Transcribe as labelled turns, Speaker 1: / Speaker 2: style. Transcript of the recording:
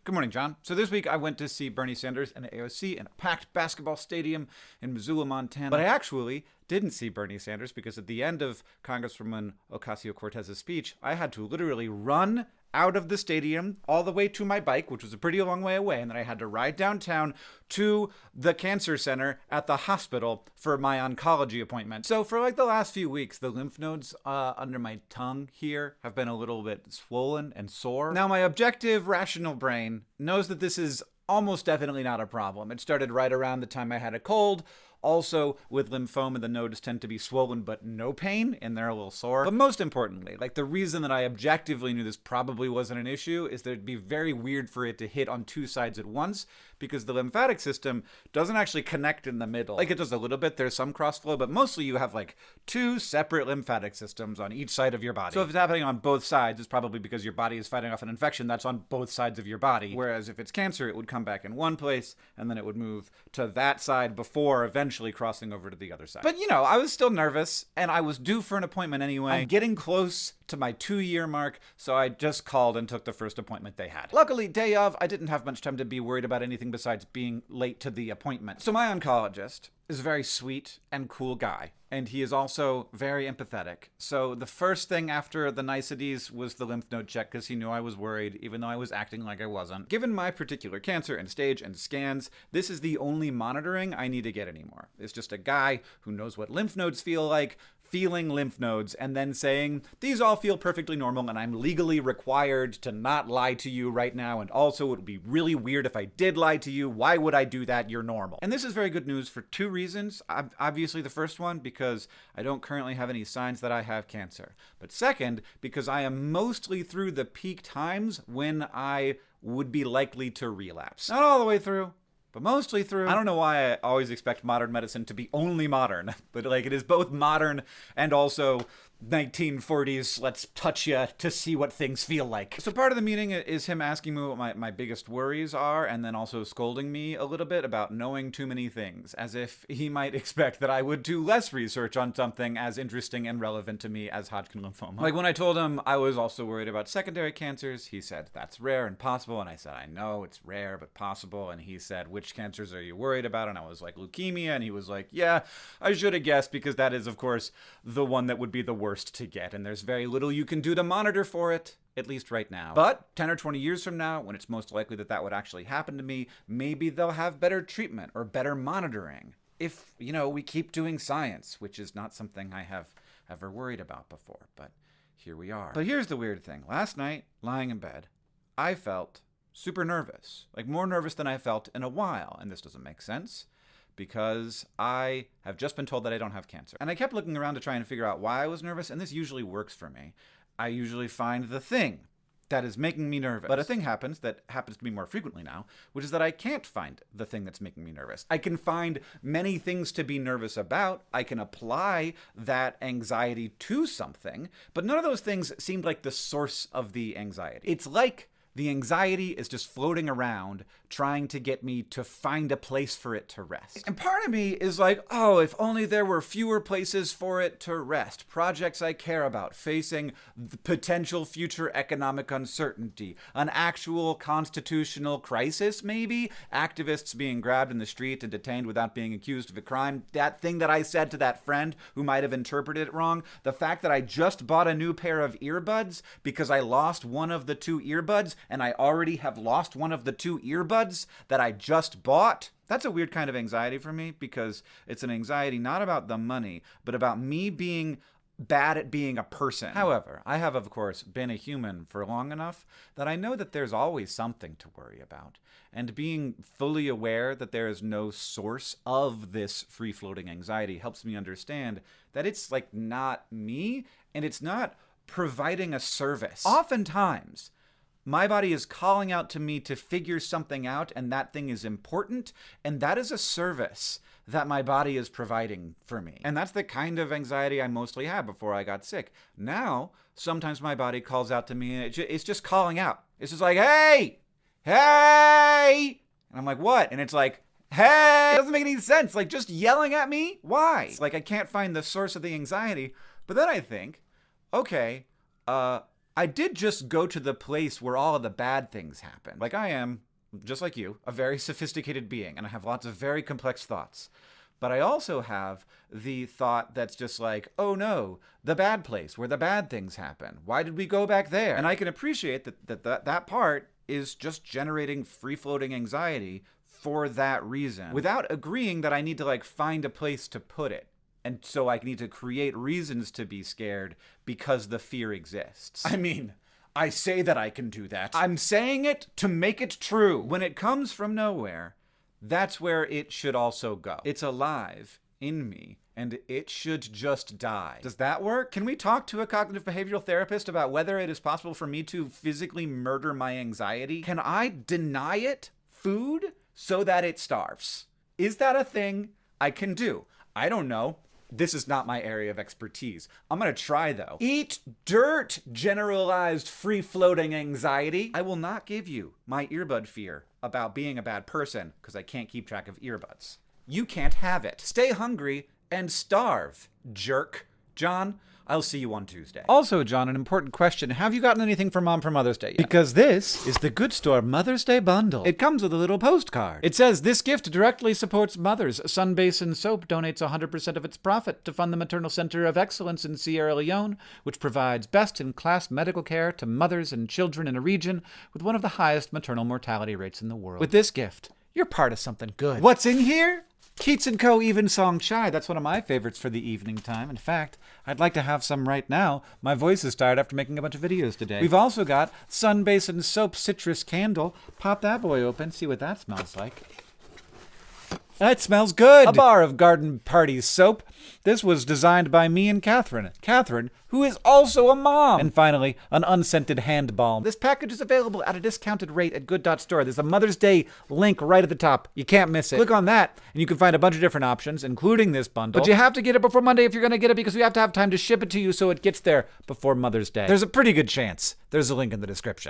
Speaker 1: Good morning, John. So this week I went to see Bernie Sanders and AOC in a packed basketball stadium in Missoula, Montana. But I actually didn't see Bernie Sanders because at the end of Congresswoman Ocasio-Cortez's speech, I had to literally run out of the stadium all the way to my bike, which was a pretty long way away, and then I had to ride downtown to the cancer center at the hospital for my oncology appointment. So for like the last few weeks, the lymph nodes under my tongue here have been a little bit swollen and sore. Now my objective, rational brain knows that this is almost definitely not a problem. It started right around the time I had a cold. Also, with lymphoma, the nodes tend to be swollen but no pain, and they're a little sore. But most importantly, like the reason that I objectively knew this probably wasn't an issue is that it'd be very weird for it to hit on two sides at once because the lymphatic system doesn't actually connect in the middle. Like it does a little bit, there's some cross flow, but mostly you have like two separate lymphatic systems on each side of your body. So if it's happening on both sides, it's probably because your body is fighting off an infection that's on both sides of your body. Whereas if it's cancer, it would come back in one place and then it would move to that side before eventually crossing over to the other side. But you know, I was still nervous and I was due for an appointment anyway. I'm getting close to my 2-year mark, so I just called and took the first appointment they had. Luckily, day of, I didn't have much time to be worried about anything besides being late to the appointment. So my oncologist is a very sweet and cool guy, and he is also very empathetic. So the first thing after the niceties was the lymph node check because he knew I was worried, even though I was acting like I wasn't. Given my particular cancer and stage and scans, this is the only monitoring I need to get anymore. It's just a guy who knows what lymph nodes feel like, feeling lymph nodes, and then saying, these all feel perfectly normal and I'm legally required to not lie to you right now, and also it would be really weird if I did lie to you. Why would I do that? You're normal. And this is very good news for two reasons. Obviously the first one, because I don't currently have any signs that I have cancer. But second, because I am mostly through the peak times when I would be likely to relapse. Not all the way through, but mostly through. I don't know why I always expect modern medicine to be only modern, but like it is both modern and also 1940s, let's touch you to see what things feel like. So part of the meeting is him asking me what my biggest worries are, and then also scolding me a little bit about knowing too many things, as if he might expect that I would do less research on something as interesting and relevant to me as Hodgkin lymphoma. Like when I told him I was also worried about secondary cancers, he said, that's rare and possible, and I said, I know it's rare but possible, and he said, which cancers are you worried about? And I was like, leukemia, and he was like, yeah, I should have guessed, because that is, of course, the one that would be the worst to get, and there's very little you can do to monitor for it, at least right now. But 10 or 20 years from now, when it's most likely that that would actually happen to me, maybe they'll have better treatment or better monitoring. If, you know, we keep doing science, which is not something I have ever worried about before, but here we are. But here's the weird thing. Last night, lying in bed, I felt super nervous, like more nervous than I felt in a while, and this doesn't make sense, because I have just been told that I don't have cancer. And I kept looking around to try and figure out why I was nervous, and this usually works for me. I usually find the thing that is making me nervous. But a thing happens that happens to me more frequently now, which is that I can't find the thing that's making me nervous. I can find many things to be nervous about. I can apply that anxiety to something, but none of those things seemed like the source of the anxiety. It's like the anxiety is just floating around, trying to get me to find a place for it to rest. And part of me is like, oh, if only there were fewer places for it to rest. Projects I care about, facing the potential future economic uncertainty, an actual constitutional crisis maybe, activists being grabbed in the street and detained without being accused of a crime, that thing that I said to that friend who might have interpreted it wrong, the fact that I just bought a new pair of earbuds because I lost one of the two earbuds, and I already have lost one of the two earbuds that I just bought. That's a weird kind of anxiety for me, because it's an anxiety not about the money, but about me being bad at being a person. However, I have, of course, been a human for long enough that I know that there's always something to worry about. And being fully aware that there is no source of this free-floating anxiety helps me understand that it's like not me, and it's not providing a service. Oftentimes, my body is calling out to me to figure something out, and that thing is important, and that is a service that my body is providing for me. And that's the kind of anxiety I mostly had before I got sick. Now, sometimes my body calls out to me, and it's just calling out. It's just like, hey! Hey! And I'm like, what? And it's like, hey! It doesn't make any sense. Like, just yelling at me? Why? It's like I can't find the source of the anxiety. But then I think, okay, I did just go to the place where all of the bad things happen. Like I am, just like you, a very sophisticated being, and I have lots of very complex thoughts. But I also have the thought that's just like, oh no, the bad place where the bad things happen. Why did we go back there? And I can appreciate that part is just generating free-floating anxiety for that reason, without agreeing that I need to like find a place to put it. And so I need to create reasons to be scared because the fear exists. I mean, I say that I can do that. I'm saying it to make it true. When it comes from nowhere, that's where it should also go. It's alive in me, and it should just die. Does that work? Can we talk to a cognitive behavioral therapist about whether it is possible for me to physically murder my anxiety? Can I deny it food so that it starves? Is that a thing I can do? I don't know. This is not my area of expertise. I'm gonna try though. Eat dirt, generalized free-floating anxiety. I will not give you my earbud fear about being a bad person because I can't keep track of earbuds. You can't have it. Stay hungry and starve, jerk. John, I'll see you on Tuesday. Also, John, an important question. Have you gotten anything for Mom for Mother's Day yet? Because this is the Good Store Mother's Day Bundle. It comes with a little postcard. It says, this gift directly supports mothers. Sun Basin Soap donates 100% of its profit to fund the Maternal Center of Excellence in Sierra Leone, which provides best-in-class medical care to mothers and children in a region with one of the highest maternal mortality rates in the world. With this gift, you're part of something good. What's in here? Keats & Co. Evensong Chai. That's one of my favorites for the evening time. In fact, I'd like to have some right now. My voice is tired after making a bunch of videos today. We've also got Sun Basin Soap Citrus Candle. Pop that boy open, see what that smells like. That smells good! A bar of Garden Party soap. This was designed by me and Catherine. Catherine, who is also a mom! And finally, an unscented hand balm. This package is available at a discounted rate at Good.Store. There's a Mother's Day link right at the top. You can't miss it. Click on that, and you can find a bunch of different options, including this bundle. But you have to get it before Monday if you're going to get it, because we have to have time to ship it to you so it gets there before Mother's Day. There's a pretty good chance. There's a link in the description.